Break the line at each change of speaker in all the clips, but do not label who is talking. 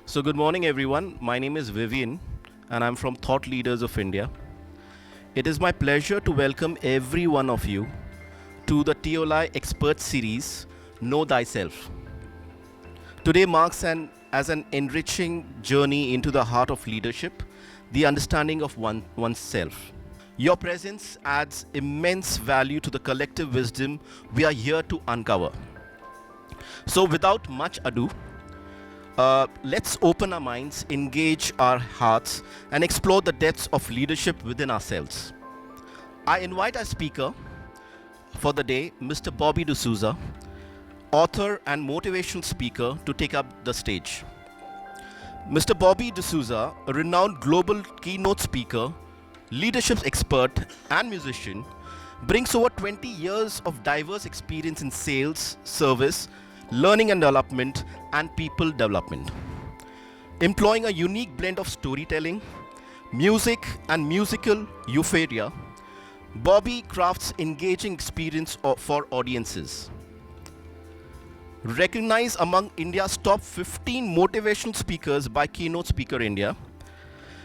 So, good morning, everyone. My name is Vivian, and I'm from Thought Leaders of India. It is my pleasure to welcome every one of you to the TOLI Expert Series, Know Thyself. Today marks as an enriching journey into the heart of leadership, the understanding of oneself. Your presence adds immense value to the collective wisdom we are here to uncover. So, without much ado, let's open our minds, engage our hearts, and explore the depths of leadership within ourselves. I invite our speaker for the day, Mr. Bobby Dsouza, author and motivational speaker, to take up the stage. Mr. Bobby Dsouza, a renowned global keynote speaker, leadership expert, and musician, brings over 20 years of diverse experience in sales, service, learning and development, and people development. Employing a unique blend of storytelling, music, and musical euphoria, Bobby crafts engaging experience for audiences. Recognized among India's top 15 motivational speakers by Keynote Speaker India,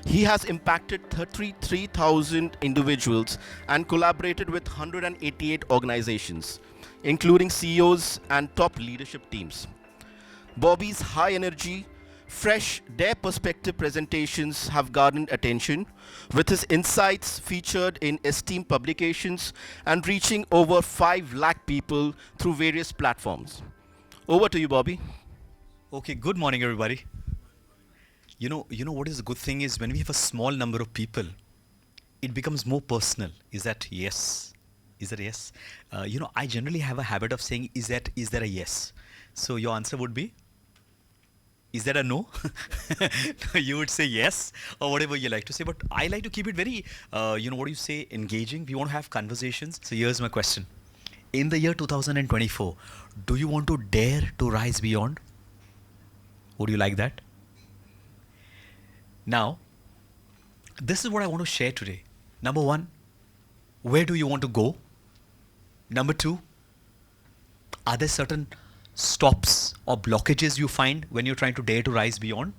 he has impacted 33,000 individuals and collaborated with 188 organizations, including CEOs and top leadership teams. Bobby's high energy, fresh, dare perspective presentations have garnered attention, with his insights featured in esteemed publications and reaching over 5 lakh people through various platforms. Over to you, Bobby.
Okay, good morning, everybody. You know what is the good thing is when we have a small number of people, it becomes more personal. Is that yes? Is that yes? I generally have a habit of saying, is there a yes? So your answer would be, is that a no? You would say yes or whatever you like to say. But I like to keep it very, what do you say, engaging. We want to have conversations. So here's my question. In the year 2024, do you want to dare to rise beyond? Would you like that? Now, this is what I want to share today. Number one, where do you want to go? Number two, are there certain stops or blockages you find when you're trying to dare to rise beyond?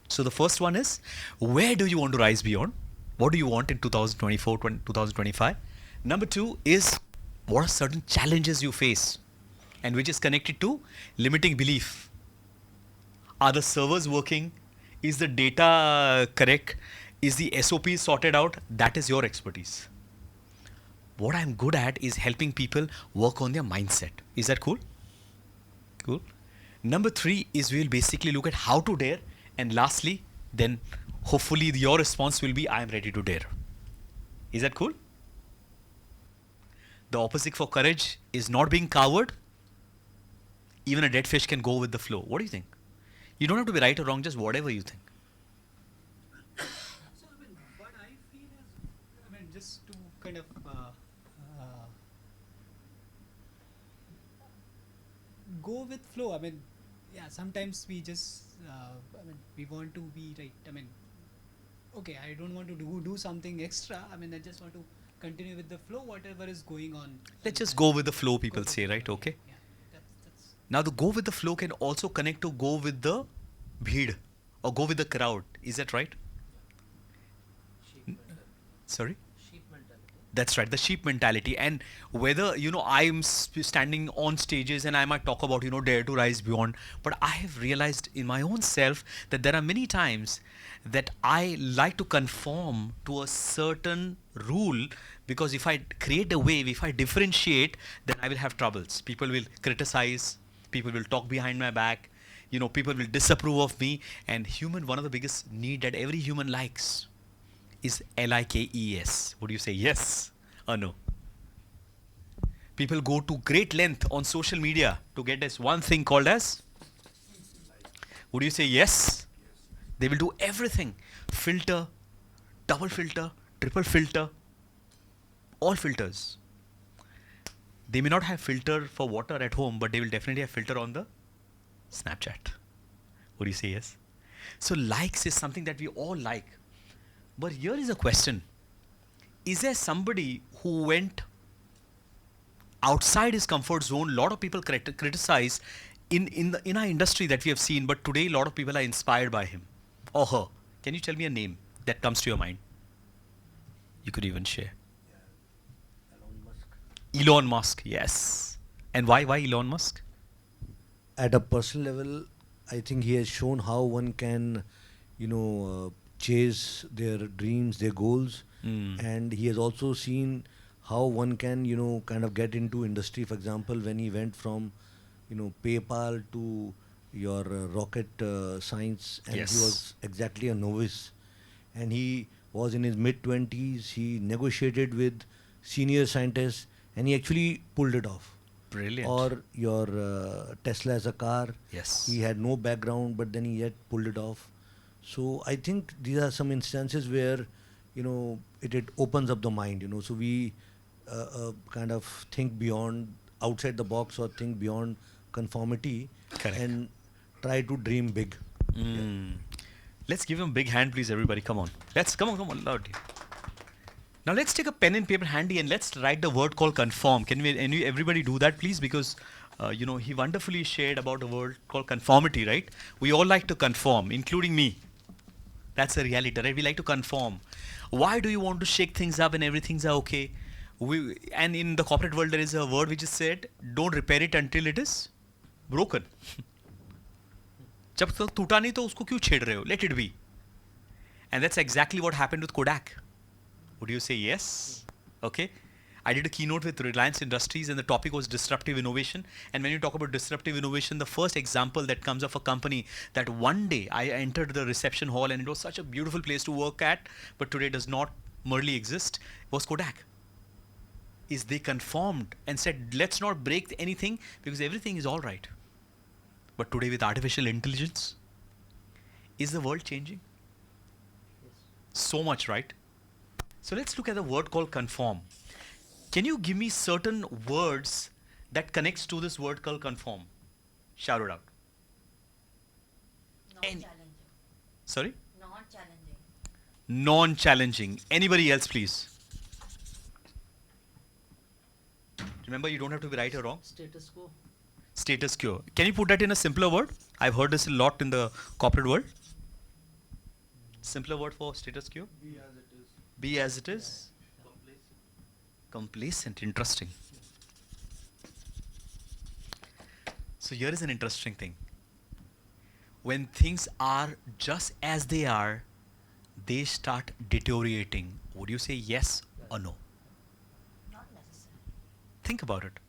So the first one is, where do you want to rise beyond? What do you want in 2024, 2025? Number two is, what are certain challenges you face and which is connected to limiting belief? Are the servers working? Is the data correct? Is the SOP sorted out? That is your expertise. What I'm good at is helping people work on their mindset. Is that cool? Cool. Number three is we'll basically look at how to dare. And lastly, then hopefully your response will be, I am ready to dare. Is that cool? The opposite for courage is not being coward. Even a dead fish can go with the flow. What do you think? You don't have to be right or wrong, just whatever you think.
So, what I feel is, just to kind of go with flow. Sometimes we just, we want to be right. Okay, I don't want to do something extra. I just want to continue with the flow, whatever is going on.
Let's just go with the flow, people say, right? Okay.
Yeah, that's
Now, the go with the flow can also connect to go with the bheed or go with the crowd. Is that right? Sorry?
sheep mentality.
That's right, the sheep mentality. And whether, I'm standing on stages and I might talk about, dare to rise beyond. But I have realized in my own self that there are many times that I like to conform to a certain rule, because if I create a wave, if I differentiate, then I will have troubles. People will criticize, people will talk behind my back, people will disapprove of me. And one of the biggest need that every human likes is likes. Would you say yes or no? People go to great length on social media to get this one thing called as, would you say yes? They will do everything. Filter, double filter, triple filter, all filters. They may not have filter for water at home, but they will definitely have filter on the Snapchat. Would you say yes? So likes is something that we all like. But here is a question. Is there somebody who went outside his comfort zone? A lot of people criticize in our industry that we have seen, but today a lot of people are inspired by him or her. Can you tell me a name that comes to your mind? You could even share.
Elon Musk.
Elon Musk, yes. And why Elon Musk?
At a personal level, I think he has shown how one can, chase their dreams, their goals, and he has also seen how one can, kind of get into industry. For example, when he went from, PayPal to your rocket science, and
Yes.
he was exactly a novice, and he was in his mid-20s. He negotiated with senior scientists, and he actually pulled it off.
Brilliant.
Or your Tesla as a car.
Yes.
He had no background, but then he yet pulled it off. So I think these are some instances where, it opens up the mind. So we kind of think beyond, outside the box, or think beyond conformity.
Correct.
And try to dream big.
Let's give him a big hand, please, everybody. Come on. Come on, loud. Now let's take a pen and paper handy and let's write the word called conform. Can everybody do that, please? Because he wonderfully shared about a word called conformity, right? We all like to conform, including me. That's a reality, right? We like to conform. Why do you want to shake things up and everything's okay? And in the corporate world, there is a word which is said, don't repair it until it is broken. जब तक टूटा नहीं तो उसको क्यों छेड़ रहे हो? Let it be. And that's exactly what happened with Kodak. Would you say yes? Okay. I did a keynote with Reliance Industries and the topic was disruptive innovation. And when you talk about disruptive innovation, the first example that comes of a company that one day I entered the reception hall and it was such a beautiful place to work at, but today does not merely exist, was Kodak. Is they conformed and said, let's not break anything because everything is all right. But today with artificial intelligence, is the world changing? So much, right? So let's look at the word called conform. Can you give me certain words that connects to this word called conform? Shout it out.
Non-challenging.
Sorry?
Non-challenging.
Non-challenging. Anybody else, please? Remember, you don't have to be right or wrong.
Status quo.
Status quo. Can you put that in a simpler word? I've heard this a lot in the corporate world. Simpler word for status quo?
Be as it is.
Be as it is.
Complacent.
Complacent. Interesting. So here is an interesting thing. When things are just as they are, they start deteriorating. Would you say yes or no?
Not necessary.
Think about it.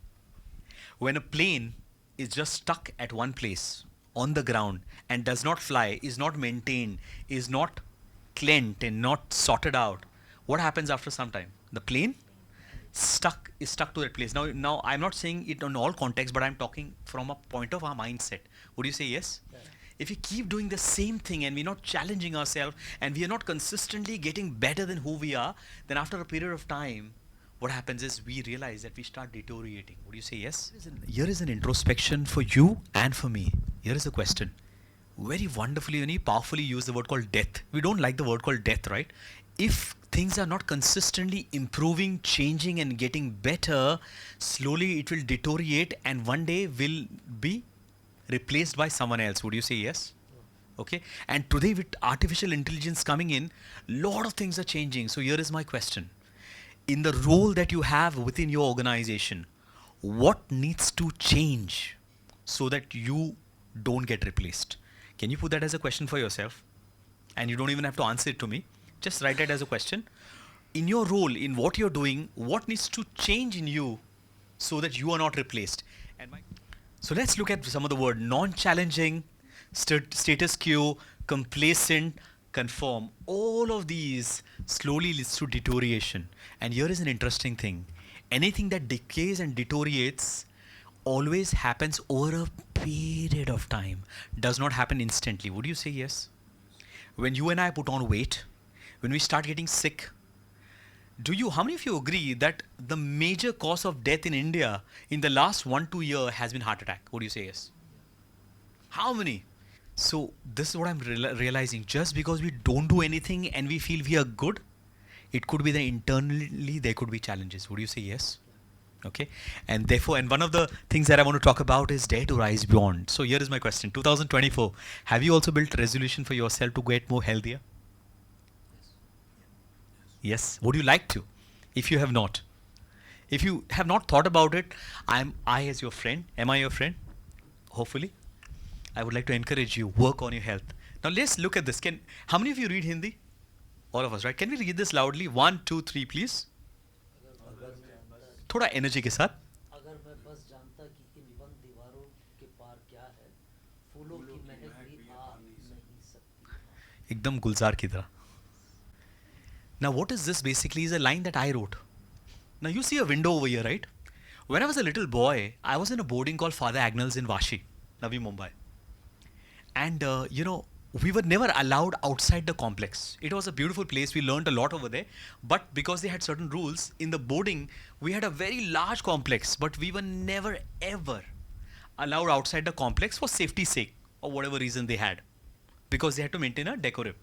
When a plane is just stuck at one place on the ground and does not fly, is not maintained, is not cleaned and not sorted out, what happens after some time? The plane is stuck to that place. Now I'm not saying it on all contexts, but I'm talking from a point of our mindset. Would you say yes?
Yeah.
If we keep doing the same thing and we're not challenging ourselves and we are not consistently getting better than who we are, then after a period of time, what happens is we realize that we start deteriorating. Would you say yes? Here is an introspection for you and for me. Here is a question. Very wonderfully and powerfully use the word called death. We don't like the word called death, right? If things are not consistently improving, changing and getting better, slowly it will deteriorate and one day will be replaced by someone else. Would you say yes? Okay. And today with artificial intelligence coming in, lot of things are changing. So here is my question. In the role that you have within your organization, what needs to change so that you don't get replaced? Can you put that as a question for yourself? And you don't even have to answer it to me. Just write it as a question. In your role, in what you're doing, what needs to change in you so that you are not replaced? So let's look at some of the word. Non-challenging, status quo, complacent, conform. All of these slowly leads to deterioration. And here is an interesting thing. Anything that decays and deteriorates always happens over a period of time. Does not happen instantly. Would you say yes? When you and I put on weight, when we start getting sick, how many of you agree that the major cause of death in India in the last 1-2 years has been heart attack? Would you say yes? How many? So this is what I'm realizing. Just because we don't do anything and we feel we are good, it could be that internally there could be challenges. Would you say yes? Okay, and therefore, and one of the things that I want to talk about is dare to rise beyond. So here is my question: 2024, have you also built resolution for yourself to get more healthier? Yes. Would you like to? If you have not, if you have not thought about it, I as your friend. Am I your friend? Hopefully, I would like to encourage you work on your health. Now let's look at this. Can how many of you read Hindi? All of us, right? Can we read this loudly? One, two, three, please. थोड़ा energy के साथ.
अगर मैं बस जानता कि इन बंद दीवारों के पार क्या है, फूलों की महक भी आ नहीं सकती.
एकदम गुलजार की तरह. Now what is this basically is a line that I wrote. Now you see a window over here, right? When I was a little boy, I was in a boarding called Father Agnel's in Vashi, Navi Mumbai. And we were never allowed outside the complex. It was a beautiful place. We learned a lot over there. But because they had certain rules, in the boarding, we had a very large complex. But we were never ever allowed outside the complex for safety's sake or whatever reason they had. Because they had to maintain a decorum.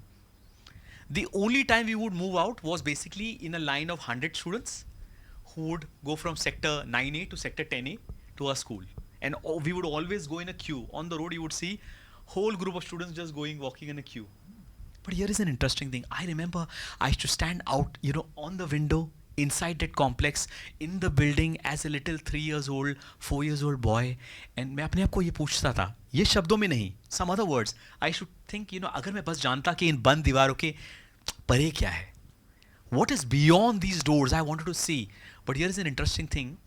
The only time we would move out was basically in a line of 100 students who would go from sector 9A to sector 10A to our school. And we would always go in a queue. On the road, you would see whole group of students just walking in a queue. But here is an interesting thing. I remember I used to stand out, on the window inside that complex in the building as a little 3 years old, 4 years old boy. And मैं अपने आप को ये पूछता था, ये शब्दों में नहीं, some other words. I should think, अगर मैं बस जानता कि इन बंद दीवारों के परे क्या है. What is beyond these doors I wanted to see. But here is an interesting thing.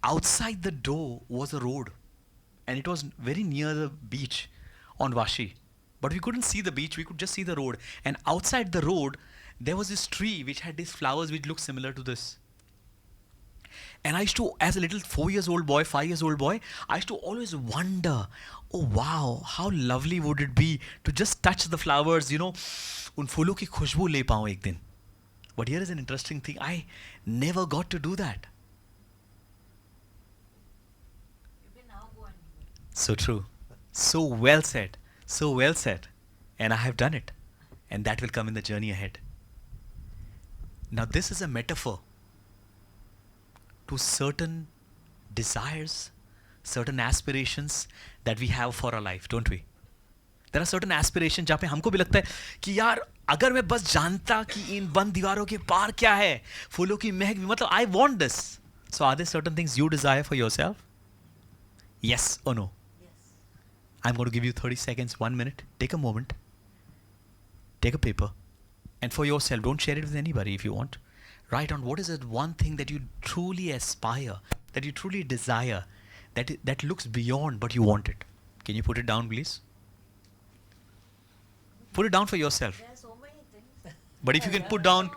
Outside the door was a road. And it was very near the beach on Vashi. But we couldn't see the beach, we could just see the road. And outside the road, there was this tree which had these flowers which looked similar to this. And I used to, as a little 4 years old boy, 5 years old boy, I used to always wonder, oh wow, how lovely would it be to just touch the flowers, उन फूलों की खुशबू ले पाऊँ एक दिन. But here is an interesting thing. I never got to do that.
You can now go and do it.
So true. So well said. So well said. And I have done it. And that will come in the journey ahead. Now this is a metaphor to certain desires, certain aspirations that we have for our life, don't we? There are certain aspirations जहाँ पे हमको भी लगता है कि यार अगर मैं बस जानता कि इन बंद दीवारों के पार क्या है, फूलों की महक भी, मतलब I want this. So are there certain things you desire for yourself? Yes or no?
Yes.
I'm going to give you 30 seconds, 1 minute. Take a moment. Take a paper. And for yourself, don't share it with anybody if you want. Write on what is it one thing that you truly aspire, that you truly desire, that looks beyond but you want it. Can you put it down, please? Put it down for yourself.
There are so many things.
But if you can put down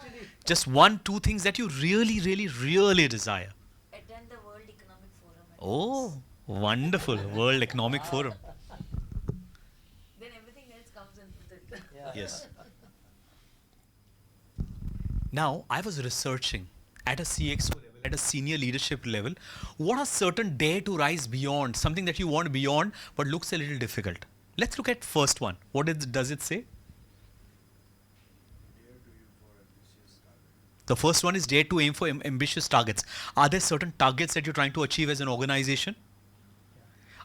just 1, 2 things that you really, really, really desire.
Attend the World Economic Forum. at
Oh,
once.
wonderful. World Economic Forum.
Then everything else comes in with it.
Yes. Now, I was researching at a CXO level, at a senior leadership level, what are certain dare to rise beyond, something that you want beyond but looks a little difficult. Let's look at first one. What does it say? The first one is dare to aim for ambitious targets. Are there certain targets that you're trying to achieve as an organization?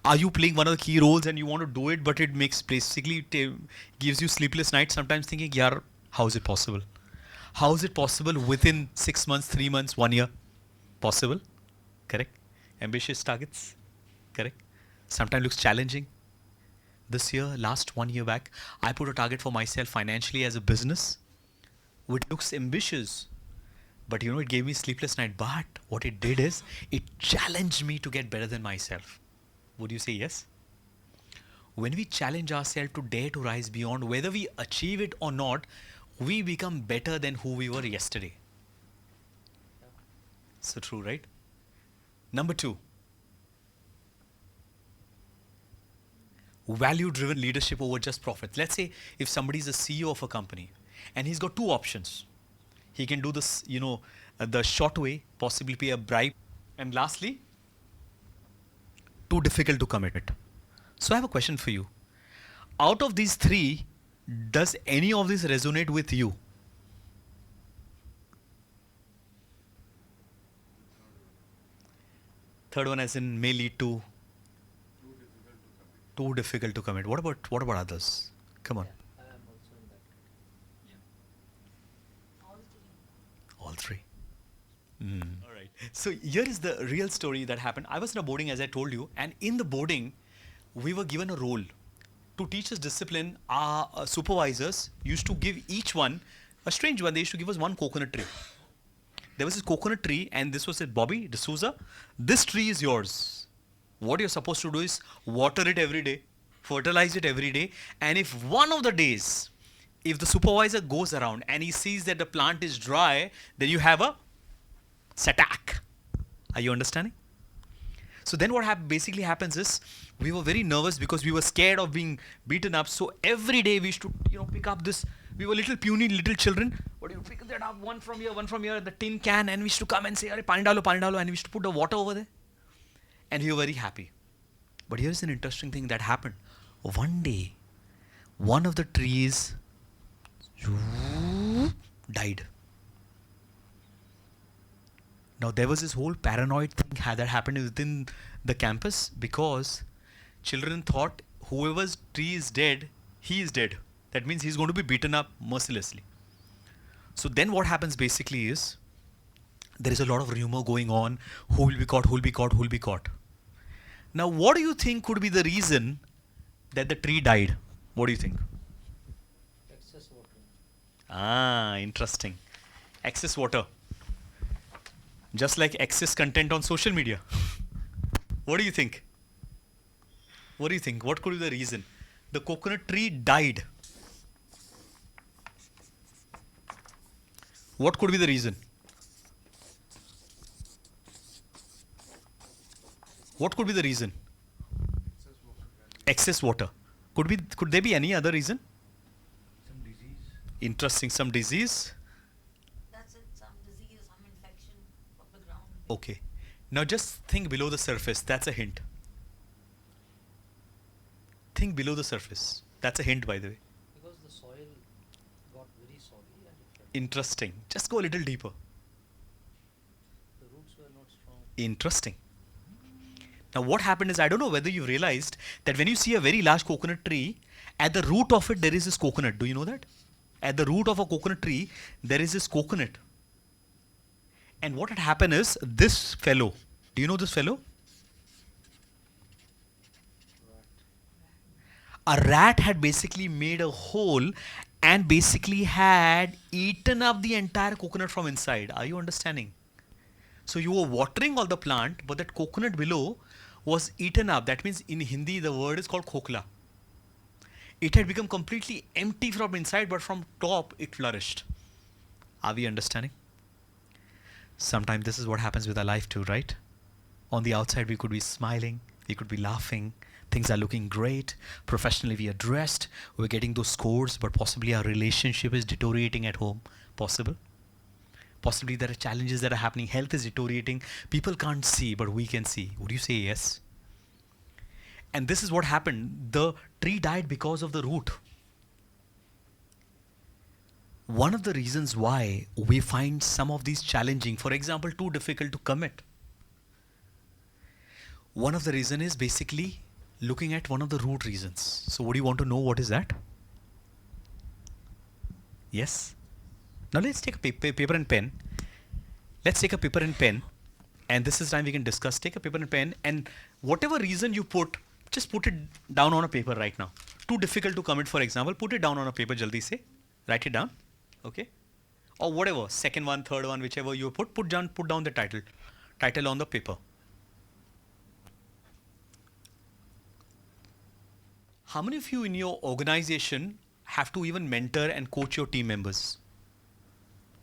Are you playing one of the key roles and you want to do it, but it makes basically gives you sleepless nights sometimes thinking, yaar, how is it possible? How is it possible within 6 months, 3 months, 1 year? Possible? Correct? Ambitious targets? Correct? Sometimes looks challenging. This year, last 1 year back, I put a target for myself financially as a business, which looks ambitious. But it gave me sleepless night. But what it did is, it challenged me to get better than myself. Would you say yes? When we challenge ourselves to dare to rise beyond, whether we achieve it or not, we become better than who we were yesterday. So true, right? Number 2. Value-driven leadership over just profits. Let's say if somebody is a CEO of a company and he's got 2 options. He can do this, the short way, possibly pay a bribe. And lastly, too difficult to commit. So I have a question for you. Out of these 3, does any of this resonate with you? Third one as in may lead to too difficult to commit. What about others? Come on.
I am also in that category.
All three.
All three. All right. So here is the real story that happened. I was in a boarding, as I told you, and in the boarding, we were given a role to teach us discipline. Our supervisors used to give each one a strange one. They used to give us one coconut tree. There was this coconut tree, and this was it, Bobby Dsouza. This tree is yours. What you're supposed to do is water it every day, fertilize it every day, and if one of the days, if the supervisor goes around and he sees that the plant is dry, then you have a satak. Are you understanding? So then what basically happens is we were very nervous because we were scared of being beaten up. So every day we used to pick up this. We were little puny little children. But you pick that up, one from here, the tin can, and we used to come and say, "Arey, pani dalo," and we used to put the water over there. And we were very happy. But here's an interesting thing that happened. One day, one of the trees died. Now there was this whole paranoid thing that happened within the campus because children thought whoever's tree is dead, he is dead. That means he's going to be beaten up mercilessly. So then what happens basically is there is a lot of rumor going on. Who will be caught? Who will be caught? Who will be caught? Now what do you think could be the reason that the tree died? What do you think?
Excess watering.
Ah, interesting. Excess water. Just like excess content on social media. What do you think? What do you think? What could be the reason? The coconut tree died. What could be the reason? What could be the reason? Excess water. Could there be any other reason?
Some disease.
Interesting. Some disease.
That's it. Some disease, some infection from the ground.
Okay. Now just think below the surface. That's a hint. Think below the surface. That's a hint, by the way.
Because the soil got very soggy and it fell.
Interesting. Just go a little deeper.
The roots were not strong.
Interesting. Now what happened is, I don't know whether you realized that when you see a very large coconut tree, at the root of it there is this coconut. Do you know that? At the root of a coconut tree, there is this coconut. And what had happened is, this fellow, do you know this fellow? A rat had basically made a hole and basically had eaten up the entire coconut from inside. Are you understanding? So you were watering all the plant, but that coconut below was eaten up. That means in Hindi the word is called khokla. It had become completely empty from inside, but from top it flourished. Are we understanding? Sometimes this is what happens with our life too, right? On the outside we could be smiling, we could be laughing, things are looking great, professionally we are dressed, we're getting those scores, but possibly our relationship is deteriorating at home. Possible? Possibly there are challenges that are happening, health is deteriorating, people can't see, but we can see. Would you say yes? And this is what happened. The tree died because of the root. One of the reasons why we find some of these challenging, for example, too difficult to commit. One of the reasons is basically looking at one of the root reasons. So would you want to know what is that? Yes? Now let's take a paper and pen. Let's take a paper and pen, and this is time we can discuss. Take a paper and pen, and whatever reason you put, just put it down on a paper right now. Too difficult to commit, for example, put it down on a paper, jaldi se. Write it down, okay? Or whatever, second one, third one, whichever you put down the title on the paper. How many of you in your organization have to even mentor and coach your team members?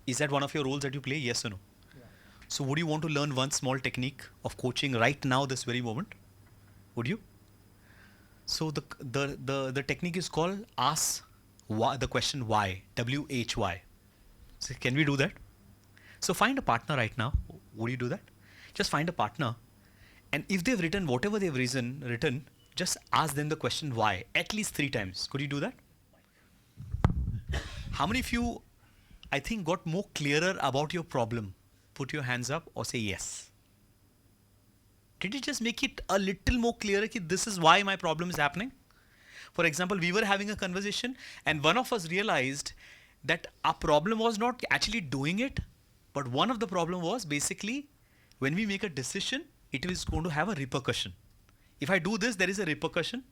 Is that one of your roles that you play? Yes or no?
Yeah.
So would you want to learn one small technique of coaching right now, this very moment? Would you? So the technique is called ask why, the question why, WHY. So can we do that? So find a partner right now. Would you do that? Just find a partner, and if they've written whatever they've written, just ask them the question why at least 3 times. Could you do that? How many of you, I think, got more clearer about your problem? Put your hands up or say yes. Did it just make it a little more clearer that this is why my problem is happening? For example, we were having a conversation and one of us realized that our problem was not actually doing it, but one of the problem was basically when we make a decision, it is going to have a repercussion. If I do this, there is a repercussion.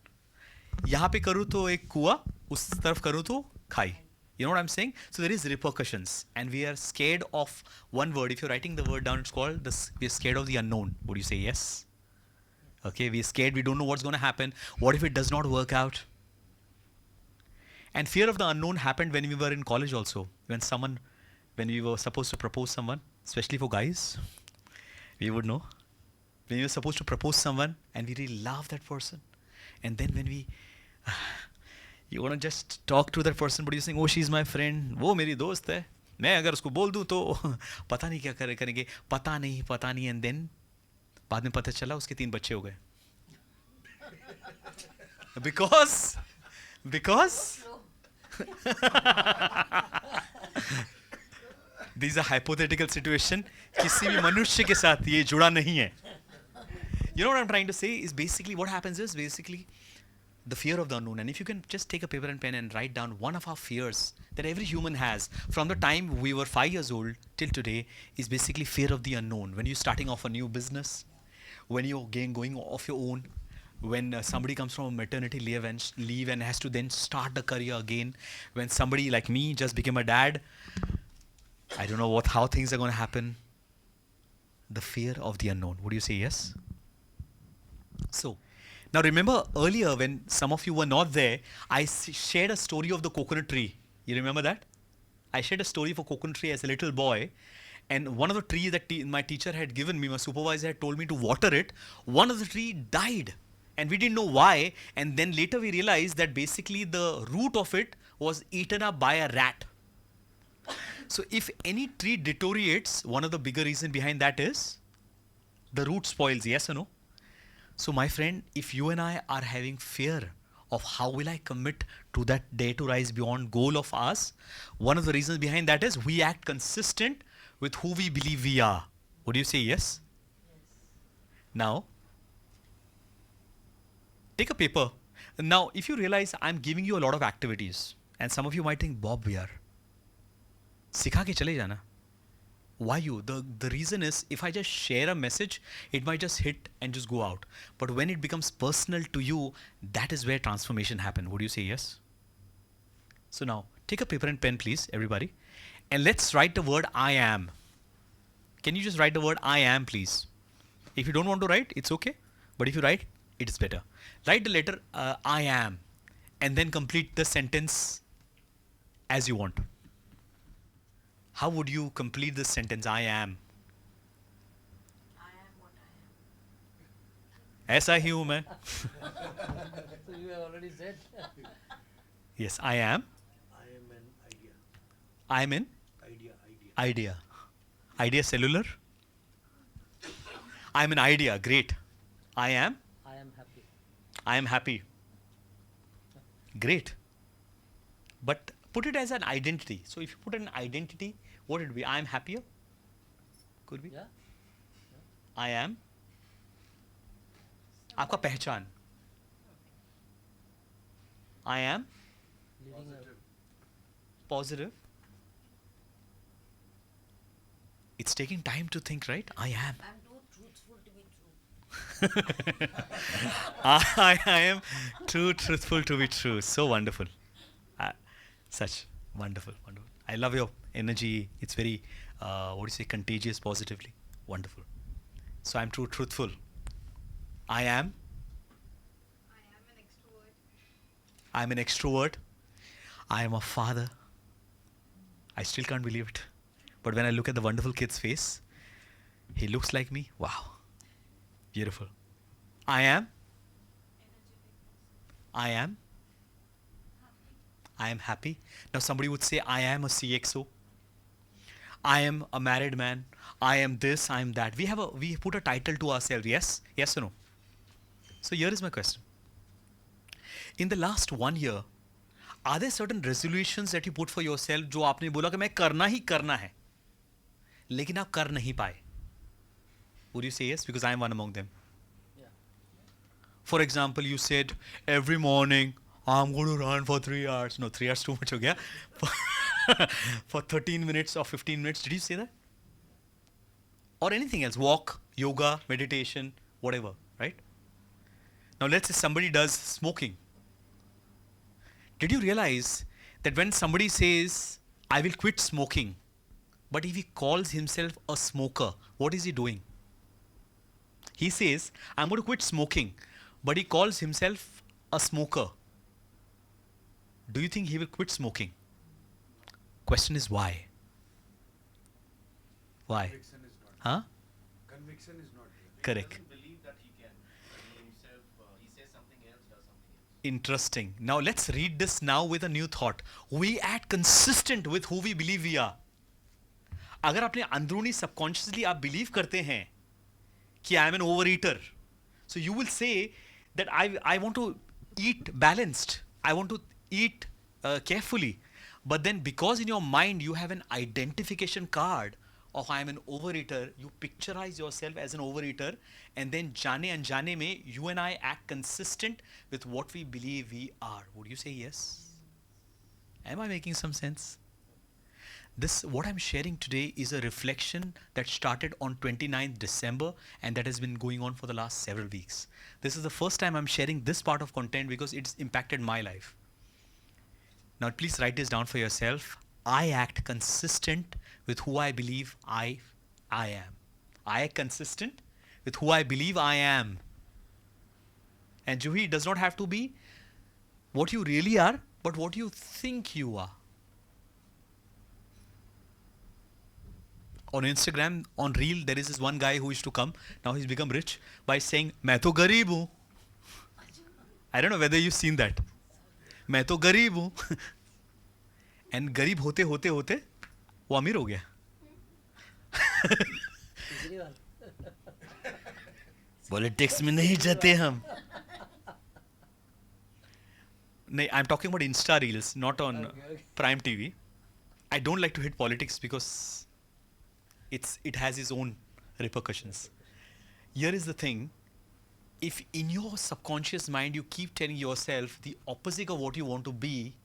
यहाँ पे करूँ तो एक कुआ, उस तरफ करूँ तो खाई. You know what I'm saying? So there is repercussions, and we are scared of one word. If you're writing the word down, it's called we're scared of the unknown. Would you say yes? Okay, we're scared. We don't know what's going to happen. What if it does not work out? And fear of the unknown happened when we were in college also. When we were supposed to propose someone, especially for guys, we would know. When we were supposed to propose someone and we really love that person, and then when you want to just talk to that person, but you're saying, oh, she's my friend, वो मेरी दोस्त है, मैं अगर उसको बोल दूँ तो पता नहीं क्या करेंगे, पता नहीं, and then बाद में पता चला उसके 3 बच्चे हो गए. Because these are hypothetical situation. किसी भी मनुष्य के साथ ये जुड़ा नहीं है. You know what I'm trying to say is basically what happens is basically the fear of the unknown. And if you can just take a paper and pen and write down one of our fears that every human has from the time we were 5 years old till today is basically fear of the unknown. When you're starting off a new business, when you're going off your own, when somebody comes from a maternity leave and has to then start the career again, when somebody like me just became a dad, I don't know how things are going to happen. The fear of the unknown. Would you say yes? So, now remember earlier when some of you were not there, I shared a story of the coconut tree. You remember that? I shared a story of a coconut tree as a little boy. And one of the trees that my teacher had given me, my supervisor had told me to water it. One of the tree died. And we didn't know why. And then later we realized that basically the root of it was eaten up by a rat. So if any tree deteriorates, one of the bigger reasons behind that is the root spoils, yes or no? So my friend, if you and I are having fear of how will I commit to that dare to rise beyond goal of ours, one of the reasons behind that is we act consistent with who we believe we are. Would you say yes? Now, take a paper. Now, if you realize I'm giving you a lot of activities, and some of you might think, Bob, we are सिखा के चले जाना. Why you? The reason is if I just share a message, it might just hit and just go out. But when it becomes personal to you, that is where transformation happens. Would you say yes? So now, take a paper and pen, please, everybody. And let's write the word I am. Can you just write the word I am, please? If you don't want to write, it's okay. But if you write, it is better. Write the letter I am. And then complete the sentence as you want. How would you complete this sentence, I am?
I am what I am.
ऐसा ही हूँ मैं.
So you have already said.
Yes, I am.
I am an idea.
I am in idea. Idea cellular. I am an idea. Great. I am.
I am happy.
I am happy. Great. But put it as an identity. So if you put an identity, what would it be? I am happier? Could be.
Yeah.
I am. आपका पहचान. I am
Leading a
positive. It's taking time to think, right? I am.
I'm too truthful to be true.
I am too truthful to be true. So wonderful. Such wonderful. I love your energy. It's very, contagious positively. Wonderful. So I'm too truthful. I am.
I am an extrovert.
I'm an extrovert. I am a father. I still can't believe it. But when I look at the wonderful kid's face, he looks like me. Wow. Beautiful. I am. I am. I am happy. Now somebody would say, I am a CXO. I am a married man. I am this, I am that. We put a title to ourselves. Yes? Yes or no? So here is my question. In the last 1 year, are there certain resolutions that you put for yourself जो आपने बोला कि मैं करना ही करना है, लेकिन आप कर नहीं पाए? Would you say yes? Because I am one among them. For example, you said every morning I'm going to run for 3 hours. No, 3 hours too much ho gaya. For 13 minutes or 15 minutes. Did you say that? Or anything else? Walk, yoga, meditation, whatever, right? Now let's say somebody does smoking. Did you realize that when somebody says, I will quit smoking, but if he calls himself a smoker, what is he doing? He says, I'm going to quit smoking, but he calls himself a smoker. Do you think he will quit smoking? Question is why? Why?
Conviction is not
Huh?
Conviction is not there.
Correct.
Believe that he can. He himself, he says something else, does something else.
Interesting. Now let's read this now with a new thought. We act consistent with who we believe we are. अगर अपने अंदरूनी subconsciously आप believe करते हैं कि I am an overeater, so you will say that I want to eat balanced. I want to eat carefully. But then because in your mind you have an identification card of I am an overeater, you picturize yourself as an overeater, and then jane anjane mein you and I act consistent with what we believe we are. Would you say yes? Am I making some sense? This, what I'm sharing today, is a reflection that started on 29th December and that has been going on for the last several weeks. This is the first time I'm sharing this part of content because it's impacted my life. Now please write this down for yourself. I act consistent with who I believe I am. I act consistent with who I believe I am. And Juhi, it does not have to be what you really are, but what you think you are. On Instagram, on Reel, there is this one guy who used to come. Now he's become rich by saying, "मैं तो गरीब हूँ." I don't know whether you've seen that. मैं तो गरीब हूँ. And गरीब होते होते होते वो अमीर हो गया.
केजरीवाल
Politics में नहीं जाते हम. नहीं, I'm talking about Insta Reels, not on
Okay.
Prime TV. I don't like to hit politics because it has its own repercussions. Here is the thing. If in your subconscious mind you keep telling yourself the opposite of what you want to be,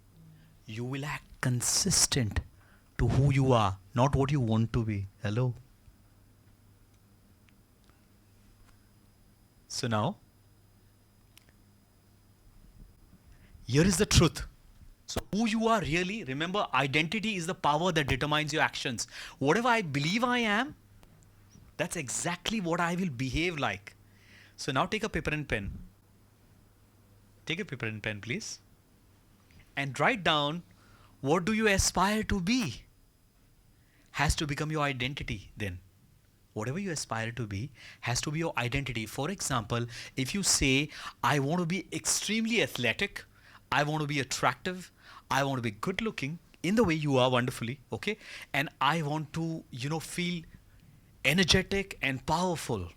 you will act consistent to who you are, not what you want to be. Hello? So now, here is the truth. So who you are really, remember, identity is the power that determines your actions. Whatever I believe I am, that's exactly what I will behave like. So now take a paper and pen. Take a paper and pen, please. And write down, what do you aspire to be? Has to become your identity then. Whatever you aspire to be has to be your identity. For example, if you say, I want to be extremely athletic, I want to be attractive, I want to be good looking in the way you are wonderfully, okay? And I want to, feel energetic and powerful.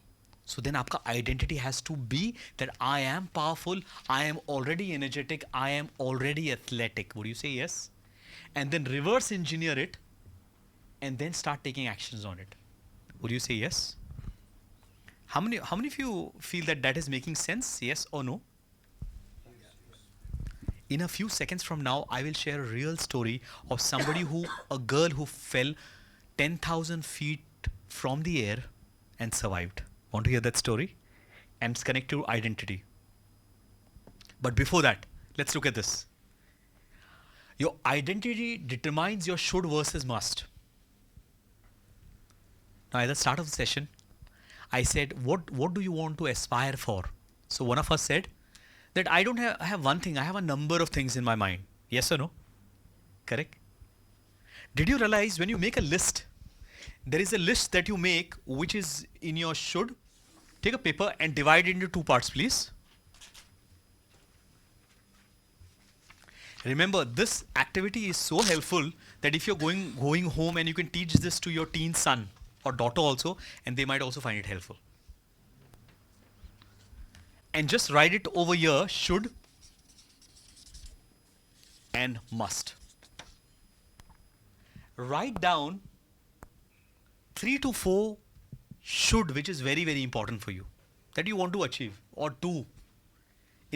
So then aapka identity has to be that I am powerful, I am already energetic, I am already athletic. Would you say yes? And then reverse engineer it and then start taking actions on it. Would you say yes? How many of you feel that is making sense? Yes or no? In a few seconds from now, I will share a real story of a girl who fell 10,000 feet from the air and survived. Want to hear that story? And it's connected to identity. But before that, let's look at this. Your identity determines your should versus must. Now at the start of the session, I said, what do you want to aspire for? So one of us said that I don't have one thing, I have a number of things in my mind. Yes or no? Correct? Did you realize when you make a list, there is a list that you make which is in your should? Take a paper and divide it into two parts, please. Remember, this activity is so helpful that if you're going home and you can teach this to your teen son or daughter also, and they might also find it helpful. And just write it over here, should and must. Write down 3 to 4 should, which is very, very important for you, that you want to achieve or do.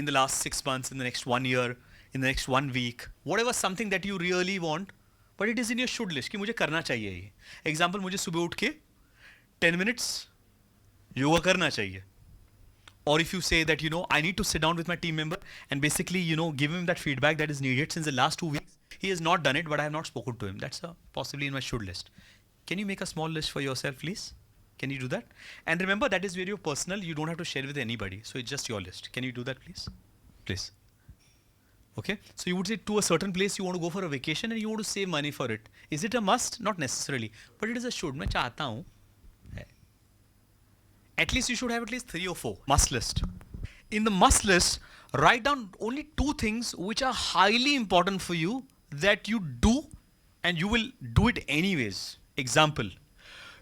in the last 6 months, in the next 1 year, in the next 1 week, whatever something that you really want, but it is in your should list कि मुझे करना चाहिए ये. Example, मुझे सुबह उठ के 10 minutes yoga करना चाहिए. Or if you say that, I need to sit down with my team member and basically, give him that feedback that is needed since the last 2 weeks. He has not done it, but I have not spoken to him. That's possibly in my should list. Can you make a small list for yourself, please? Can you do that? And remember, that is very personal. You don't have to share with anybody. So it's just your list. Can you do that, please? Please. Okay? So you would say to a certain place you want to go for a vacation and you want to save money for it. Is it a must? Not necessarily. But it is a should. मैं चाहता हूँ. At least you should have at least 3 or 4. Must list. In the must list, write down only 2 things which are highly important for you that you do and you will do it anyways. Example,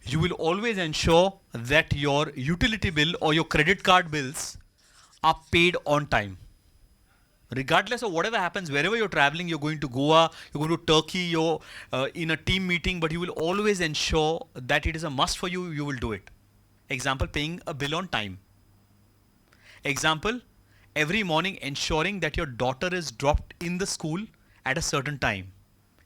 you will always ensure that your utility bill or your credit card bills are paid on time. Regardless of whatever happens, wherever you're traveling, you're going to Goa, you're going to Turkey, you're in a team meeting, but you will always ensure that it is a must for you, you will do it. Example, paying a bill on time. Example, every morning ensuring that your daughter is dropped in the school at a certain time.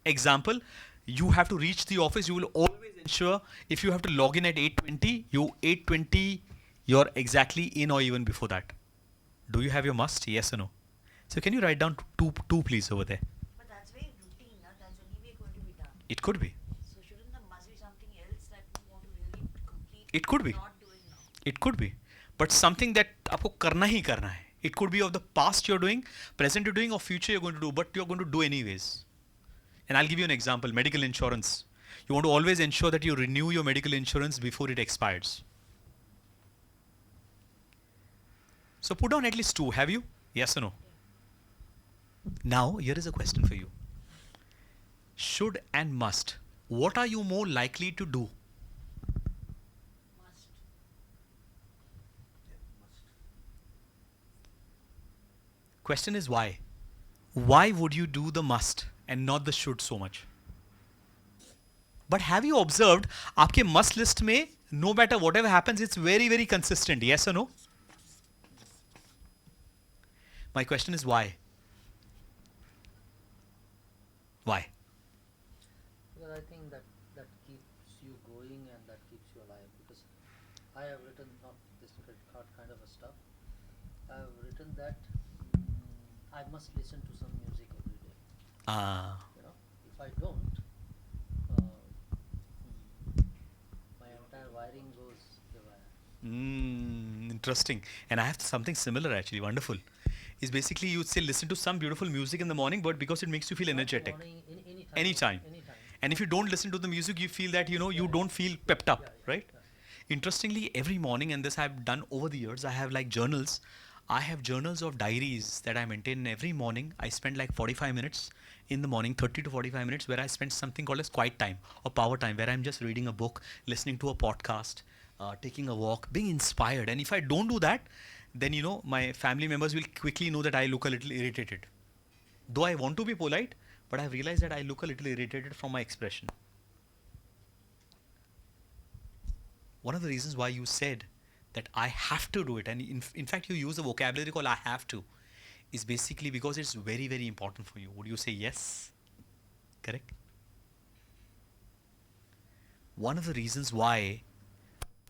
Example, you have to reach the office, you will always ensure if you have to log in at 8:20, you're exactly in or even before that. Do you have your must? Yes or no? So can you write down two please over there?
But that's very routine, na? That's anyway going to be done.
It could be.
So shouldn't the must be something else that you want to really complete?
It could be.
Not doing now.
It could be. But something that आपको करना ही करना है. It could be of the past you're doing, present you're doing, or future you're going to do, but you're going to do anyways. And I'll give you an example, medical insurance. You want to always ensure that you renew your medical insurance before it expires. So put down at least 2, have you? Yes or no? Now, here is a question for you. Should and must. What are you more likely to do?
Must.
Question is why? Why would you do the must and not the should so much? But have you observed, आपके must list में, no matter whatever happens, it's very, very consistent. Yes or no? My question is why? Why?
Because I think that keeps you going and that keeps you alive. Because I have written, not this credit card kind of a stuff, I have written that I must listen to some music every day. If I don't, my entire wiring goes haywire.
Interesting. And I have something similar actually. Wonderful. Is basically you would say listen to some beautiful music in the morning, but because it makes you feel energetic.
Morning,
Anytime. And if you don't listen to the music, you feel that, you don't feel pepped up, right? Interestingly, every morning, and this I've done over the years, I have like journals. I have journals of diaries that I maintain every morning. I spend like 45 minutes in the morning, 30 to 45 minutes, where I spend something called as quiet time or power time, where I'm just reading a book, listening to a podcast, taking a walk, being inspired. And if I don't do that, then my family members will quickly know that I look a little irritated. Though I want to be polite, but I've realized that I look a little irritated from my expression. One of the reasons why you said that I have to do it, and in fact you use a vocabulary called I have to, is basically because it's very, very important for you. Would you say yes? Correct? One of the reasons why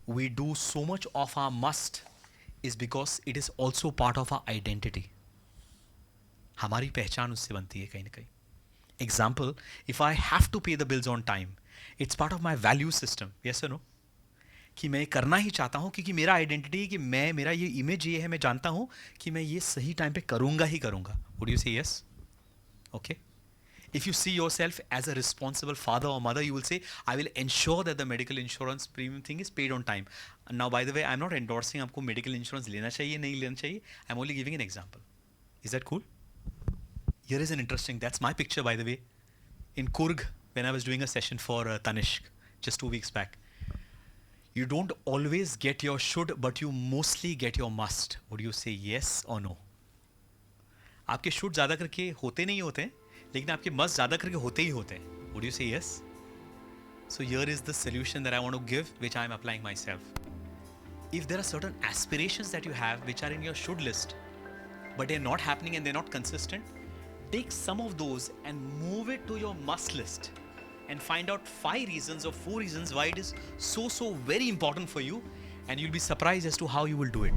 we do so much of our must is because it is also part of our identity. हमारी पहचान उससे बनती है कहीं ना कहीं. Example, if I have to pay the bills on time, it's part of my value system. Yes or no? कि मैं करना ही चाहता हूँ क्योंकि मेरा आइडेंटिटी कि मेरा ये इमेज ये है, मैं जानता हूँ कि मैं ये सही टाइम पे करूँगा ही करूँगा. Would you say yes? Okay. If you see yourself as a responsible father or mother, you will say, I will ensure that the medical insurance premium thing is paid on time. And now, by the way, I'm not endorsing आपको medical insurance लेना चाहिए नहीं लेना चाहिए. I'm only giving an example. Is that cool? Here is an interesting, that's my picture by the way, in Kurg when I was doing a session for Tanishq just 2 weeks back. You don't always get your should, but you mostly get your must. Would you say yes or no? आपके should ज़्यादा करके होते नहीं होते हैं, लेकिन आपके must ज़्यादा करके होते ही होते हैं. Would you say yes? So here is the solution that I want to give, which I am applying myself. If there are certain aspirations that you have which are in your should list, but they're not happening and they're not consistent, take some of those and move it to your must list and find out 5 reasons or 4 reasons why it is so very important for you, and you'll be surprised as to how you will do it.